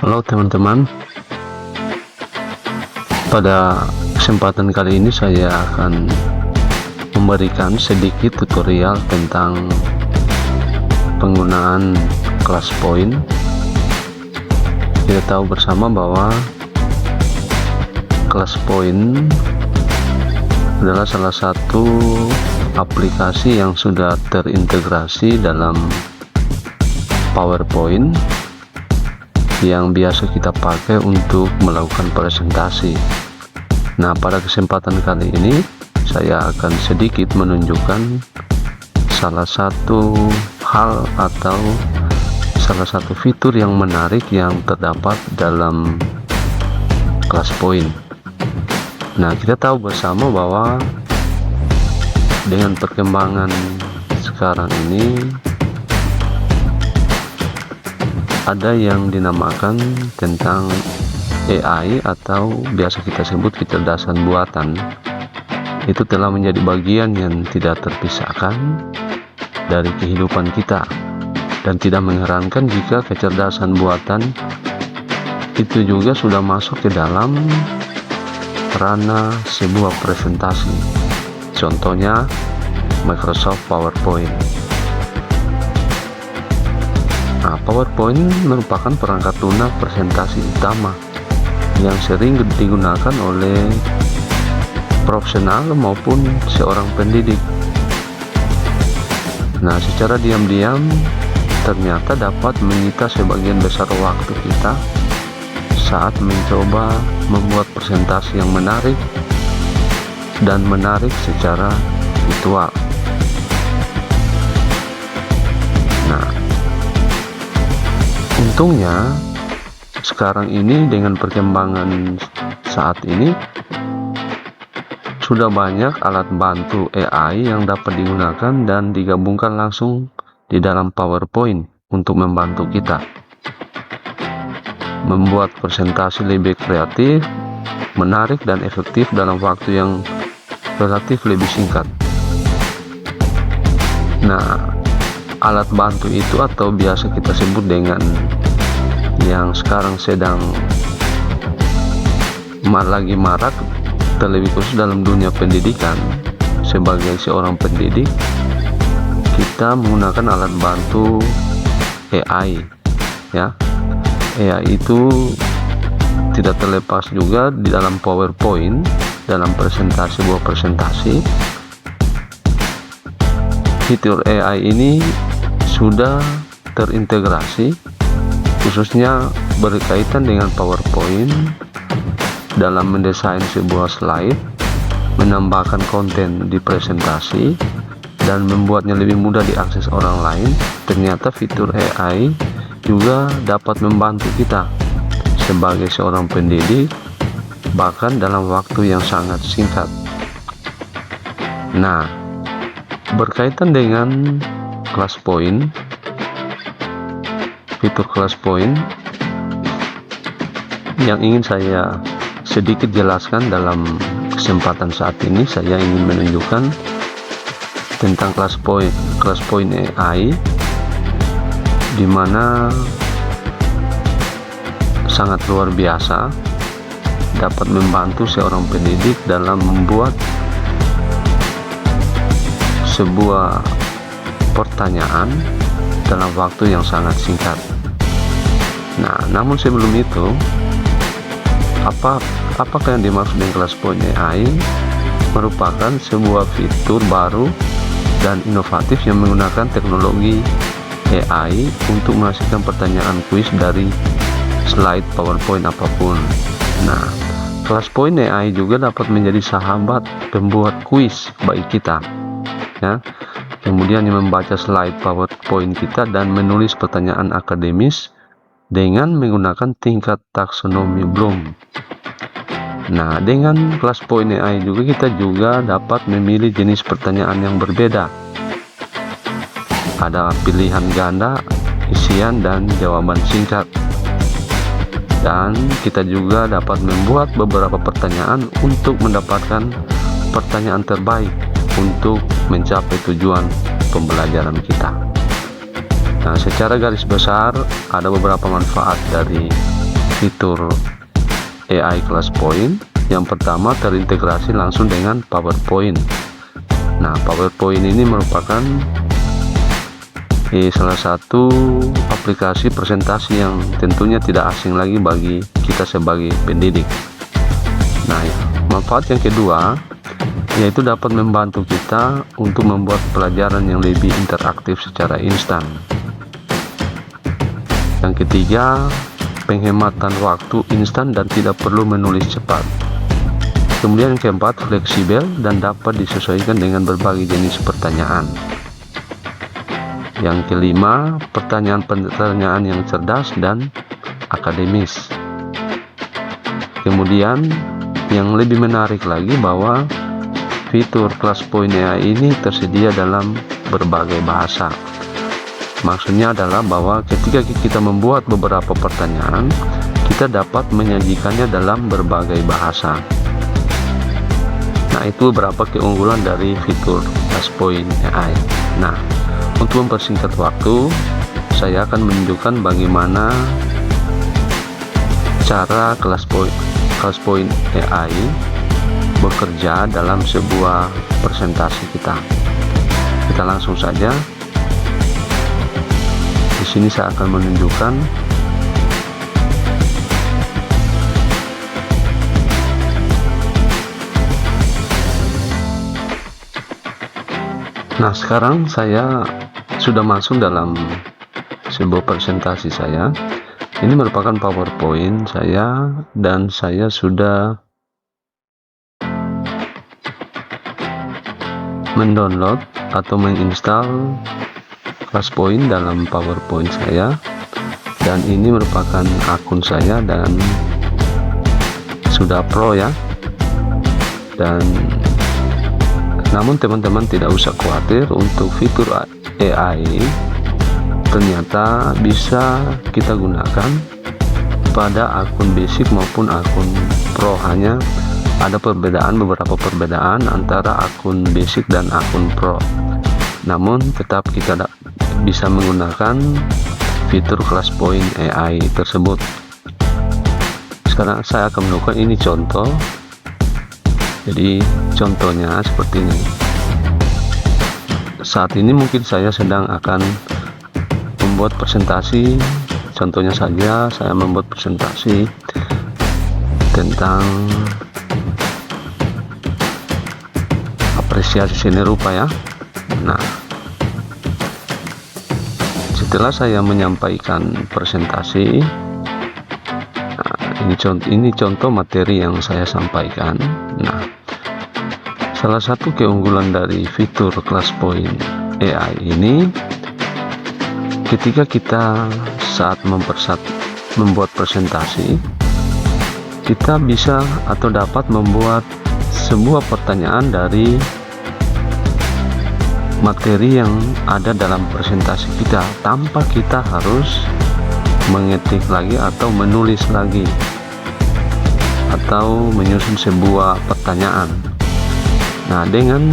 Halo teman-teman, pada kesempatan kali ini saya akan memberikan sedikit tutorial tentang penggunaan kelas poin. Kita tahu bersama bahwa kelas poin adalah salah satu aplikasi yang sudah terintegrasi dalam PowerPoint yang biasa kita pakai untuk melakukan presentasi. Nah, pada kesempatan kali ini saya akan sedikit menunjukkan salah satu hal atau salah satu fitur yang menarik yang terdapat dalam kelas poin. Nah, kita tahu bersama bahwa dengan perkembangan sekarang ini ada yang dinamakan tentang AI atau biasa kita sebut kecerdasan buatan. Itu telah menjadi bagian yang tidak terpisahkan dari kehidupan kita, dan tidak mengherankan jika kecerdasan buatan itu juga sudah masuk ke dalam ranah sebuah presentasi. Contohnya Microsoft PowerPoint. Nah, PowerPoint merupakan perangkat lunak presentasi utama yang sering digunakan oleh profesional maupun seorang pendidik. Nah, secara diam-diam ternyata dapat menyita sebagian besar waktu kita saat mencoba membuat presentasi yang menarik dan menarik secara visual. Nah, untungnya sekarang ini dengan perkembangan saat ini sudah banyak alat bantu AI yang dapat digunakan dan digabungkan langsung di dalam PowerPoint untuk membantu kita membuat presentasi lebih kreatif, menarik dan efektif dalam waktu yang relatif lebih singkat. Nah, alat bantu itu atau biasa kita sebut dengan yang sekarang sedang lagi marak, terlebih khusus dalam dunia pendidikan. Sebagai seorang pendidik, kita menggunakan alat bantu AI, ya. AI itu tidak terlepas juga di dalam PowerPoint, dalam sebuah presentasi. Fitur AI ini sudah terintegrasi, khususnya berkaitan dengan PowerPoint dalam mendesain sebuah slide, menambahkan konten di presentasi, dan membuatnya lebih mudah diakses orang lain. Ternyata fitur AI juga dapat membantu kita sebagai seorang pendidik, bahkan dalam waktu yang sangat singkat. Nah, berkaitan dengan kelas poin, fitur kelas poin yang ingin saya sedikit jelaskan dalam kesempatan saat ini, saya ingin menunjukkan tentang kelas poin AI, di mana sangat luar biasa dapat membantu seorang pendidik dalam membuat sebuah pertanyaan dalam waktu yang sangat singkat. Nah, namun sebelum itu, apakah yang dimaksud dengan kelas poin AI? Merupakan sebuah fitur baru dan inovatif yang menggunakan teknologi AI untuk menghasilkan pertanyaan kuis dari slide PowerPoint apapun. Nah, kelas poin AI juga dapat menjadi sahabat pembuat kuis bagi kita, ya. Kemudian yang membaca slide PowerPoint kita dan menulis pertanyaan akademis dengan menggunakan tingkat taksonomi Bloom. Nah, dengan kelas poin AI juga kita juga dapat memilih jenis pertanyaan yang berbeda. Ada pilihan ganda, isian, dan jawaban singkat. Dan kita juga dapat membuat beberapa pertanyaan untuk mendapatkan pertanyaan terbaik untuk mencapai tujuan pembelajaran kita. Nah, secara garis besar ada beberapa manfaat dari fitur AI Class Point. Yang pertama, terintegrasi langsung dengan PowerPoint. Nah, PowerPoint ini merupakan salah satu aplikasi presentasi yang tentunya tidak asing lagi bagi kita sebagai pendidik. Nah, manfaat yang kedua yaitu dapat membantu kita untuk membuat pelajaran yang lebih interaktif secara instan. Yang ketiga, penghematan waktu instan dan tidak perlu menulis cepat. Kemudian yang keempat, fleksibel dan dapat disesuaikan dengan berbagai jenis pertanyaan. Yang kelima, pertanyaan-pertanyaan yang cerdas dan akademis. Kemudian yang lebih menarik lagi bahwa fitur Class Point AI ini tersedia dalam berbagai bahasa. Maksudnya adalah bahwa ketika kita membuat beberapa pertanyaan, kita dapat menyajikannya dalam berbagai bahasa. Nah, itu beberapa keunggulan dari fitur Class Point AI. Nah, untuk mempersingkat waktu, saya akan menunjukkan bagaimana cara Class Point AI bekerja dalam sebuah presentasi kita. Kita langsung saja. Di sini saya akan menunjukkan Nah, sekarang saya sudah masuk dalam sebuah presentasi saya. Ini merupakan PowerPoint saya dan saya sudah mendownload atau menginstal Class Point dalam PowerPoint saya, dan ini merupakan akun saya dan sudah pro ya. Dan namun teman-teman tidak usah khawatir, untuk fitur AI ternyata bisa kita gunakan pada akun basic maupun akun pro. Hanya ada beberapa perbedaan antara akun basic dan akun pro, namun tetap kita bisa menggunakan fitur Class Point AI tersebut. Sekarang saya akan menunjukkan ini contoh. Jadi contohnya seperti ini. Saat ini mungkin saya sedang akan membuat presentasi. Contohnya saja saya membuat presentasi tentang apresiasi seni rupa ya. Nah, setelah saya menyampaikan presentasi, ini contoh materi yang saya sampaikan. Nah, salah satu keunggulan dari fitur Class Point AI ini, ketika kita saat membuat presentasi, kita bisa atau dapat membuat sebuah pertanyaan dari materi yang ada dalam presentasi kita tanpa kita harus mengetik lagi atau menulis lagi atau menyusun sebuah pertanyaan. Nah, dengan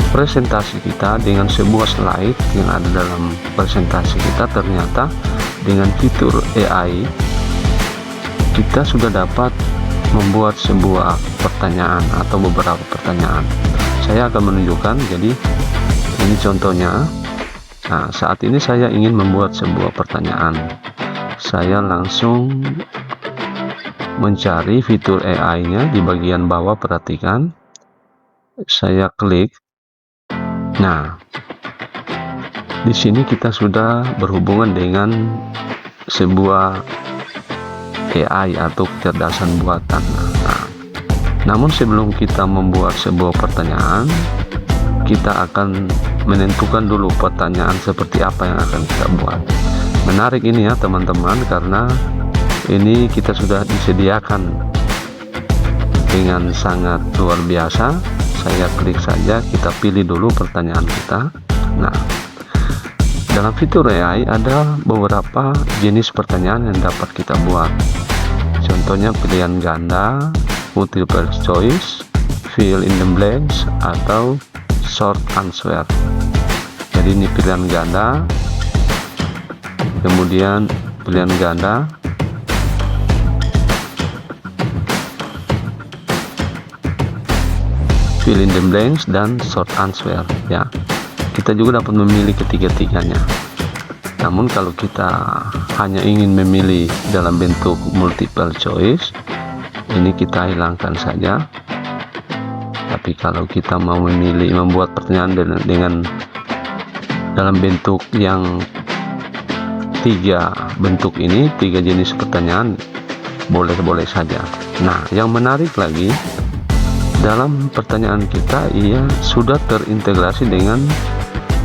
presentasi kita, dengan sebuah slide yang ada dalam presentasi kita, ternyata dengan fitur AI kita sudah dapat membuat sebuah pertanyaan atau beberapa pertanyaan. Saya akan menunjukkan. Jadi ini contohnya. Nah, saat ini saya ingin membuat sebuah pertanyaan. Saya langsung mencari fitur AI-nya di bagian bawah, perhatikan. Saya klik. Nah, di sini kita sudah berhubungan dengan sebuah AI atau kecerdasan buatan. Nah, namun sebelum kita membuat sebuah pertanyaan, kita akan menentukan dulu pertanyaan seperti apa yang akan kita buat. Menarik ini ya teman-teman, karena ini kita sudah disediakan dengan sangat luar biasa. Saya klik saja, kita pilih dulu pertanyaan kita. Nah, dalam fitur AI ada beberapa jenis pertanyaan yang dapat kita buat. Contohnya pilihan ganda, multiple choice, fill in the blanks, atau short answer. Jadi ini pilihan ganda, kemudian pilihan ganda, fill in the blanks, dan short answer ya. Kita juga dapat memilih ketiga-tiganya. Namun kalau kita hanya ingin memilih dalam bentuk multiple choice, ini kita hilangkan saja. Tapi kalau kita mau membuat pertanyaan dengan dalam bentuk yang tiga bentuk ini, tiga jenis pertanyaan, boleh-boleh saja. Nah, yang menarik lagi, dalam pertanyaan kita ia sudah terintegrasi dengan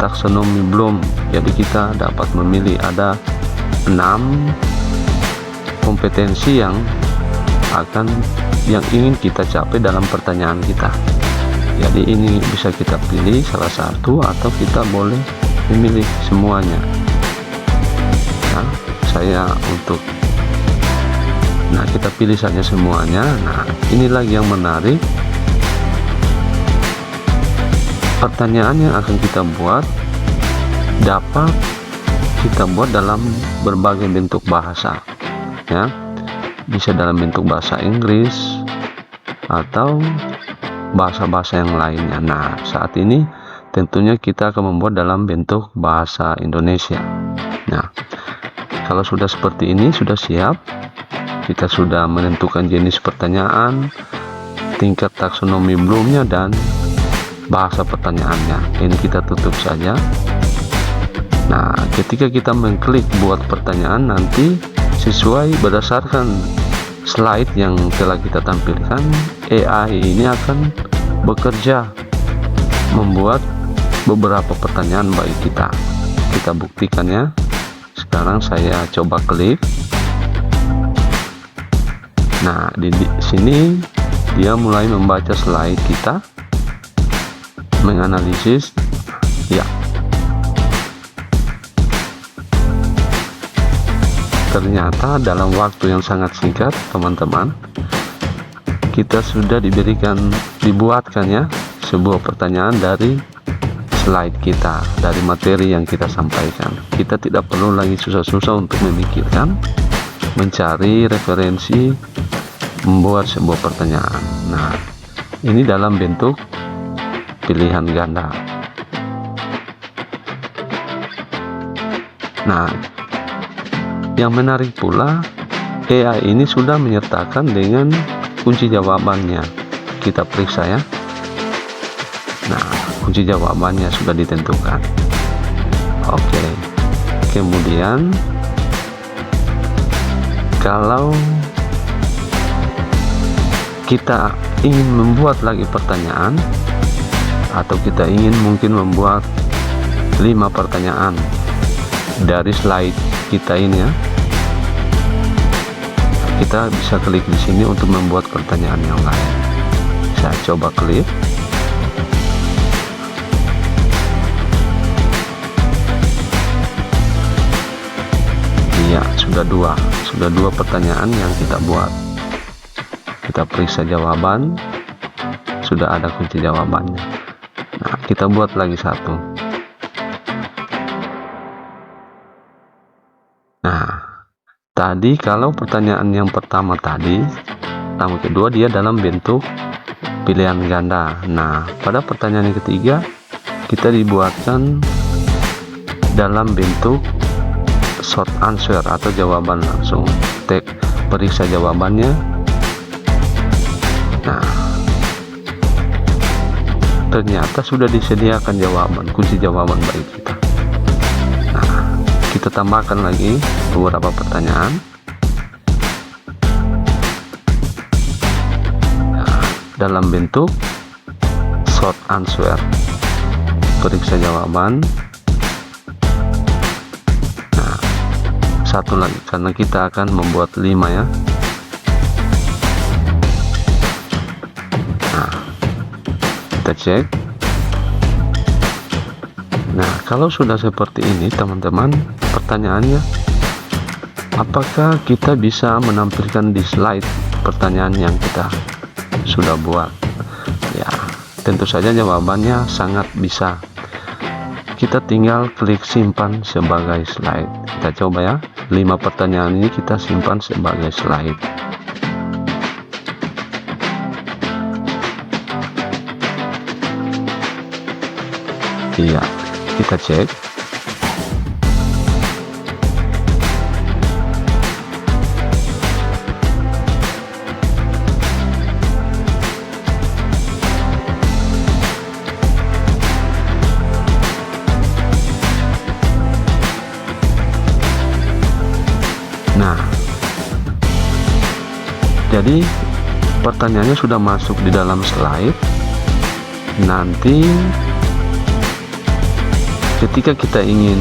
taksonomi Bloom. Jadi kita dapat memilih ada 6 kompetensi yang ingin kita capai dalam pertanyaan kita. Jadi ini bisa kita pilih salah satu atau kita boleh memilih semuanya. Nah, kita pilih saja semuanya. Nah, ini lagi yang menarik. Pertanyaan yang akan kita buat dapat kita buat dalam berbagai bentuk bahasa ya. Bisa dalam bentuk bahasa Inggris atau bahasa-bahasa yang lainnya. Nah, saat ini tentunya kita akan membuat dalam bentuk bahasa Indonesia. Nah, kalau sudah seperti ini, sudah siap, kita sudah menentukan jenis pertanyaan, tingkat taksonomi Bloomnya, dan bahasa pertanyaannya. Ini kita tutup saja. Nah, ketika kita mengklik buat pertanyaan, nanti sesuai berdasarkan slide yang telah kita tampilkan, AI ini akan bekerja membuat beberapa pertanyaan bagi kita. Kita buktikan ya. Sekarang saya coba klik. Nah, di sini dia mulai membaca slide kita, menganalisis ya. Ternyata dalam waktu yang sangat singkat, teman-teman, kita sudah dibuatkan ya sebuah pertanyaan dari slide kita, dari materi yang kita sampaikan. Kita tidak perlu lagi susah-susah untuk memikirkan, mencari referensi, membuat sebuah pertanyaan. Nah, ini dalam bentuk pilihan ganda. Nah, yang menarik pula, AI ini sudah menyertakan dengan kunci jawabannya. Kita periksa ya. Nah, kunci jawabannya sudah ditentukan. Oke. Kemudian kalau kita ingin membuat lagi pertanyaan, atau kita ingin mungkin membuat 5 pertanyaan dari slide kita ini ya, kita bisa klik di sini untuk membuat pertanyaan yang lain. Saya coba klik. Iya, sudah dua pertanyaan yang kita buat. Kita periksa jawaban, sudah ada kunci jawabannya. Nah, kita buat lagi satu. Nah, tadi kalau pertanyaan yang pertama kedua dia dalam bentuk pilihan ganda. Nah, pada pertanyaan yang ketiga kita dibuatkan dalam bentuk short answer atau jawaban langsung. Periksa jawabannya. Nah, ternyata sudah disediakan kunci jawaban bagi kita. Nah, kita tambahkan lagi beberapa pertanyaan. Nah, dalam bentuk short answer. Periksa jawaban. Nah, satu lagi karena kita akan membuat 5 ya. Nah, kita cek. Nah, kalau sudah seperti ini teman-teman, pertanyaannya, apakah kita bisa menampilkan di slide pertanyaan yang kita sudah buat? Ya, tentu saja jawabannya sangat bisa. Kita tinggal klik simpan sebagai slide. Kita coba ya, 5 pertanyaan ini kita simpan sebagai slide. Iya, kita cek. Nah, jadi pertanyaannya sudah masuk di dalam slide. Nanti ketika kita ingin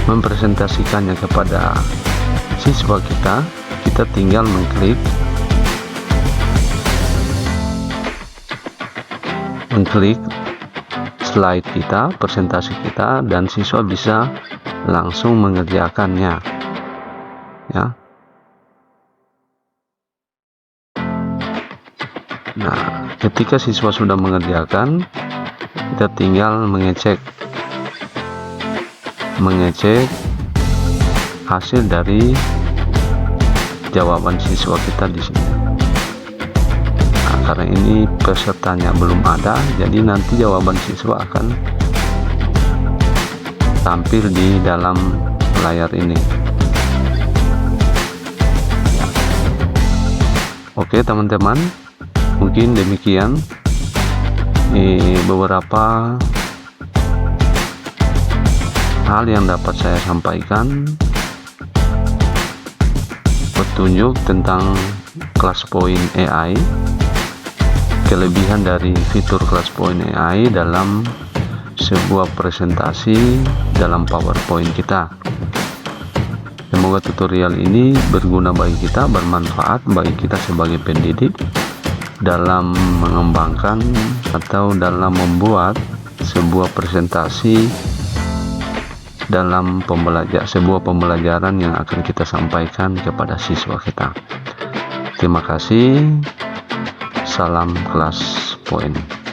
mempresentasikannya kepada siswa kita tinggal mengklik slide kita, presentasi kita, dan siswa bisa langsung mengerjakannya, ya. Nah, ketika siswa sudah mengerjakan, kita tinggal mengecek hasil dari jawaban siswa kita di sini. Nah, karena ini pesertanya belum ada, jadi nanti jawaban siswa akan tampil di dalam layar ini. Ya. Oke teman-teman, mungkin demikian beberapa hal yang dapat saya sampaikan, petunjuk tentang ClassPoint AI, kelebihan dari fitur ClassPoint AI dalam sebuah presentasi dalam PowerPoint kita. Semoga tutorial ini berguna bagi kita, bermanfaat bagi kita sebagai pendidik dalam mengembangkan atau dalam membuat sebuah presentasi dalam sebuah pembelajaran yang akan kita sampaikan kepada siswa kita. Terima kasih. Salam ClassPoint.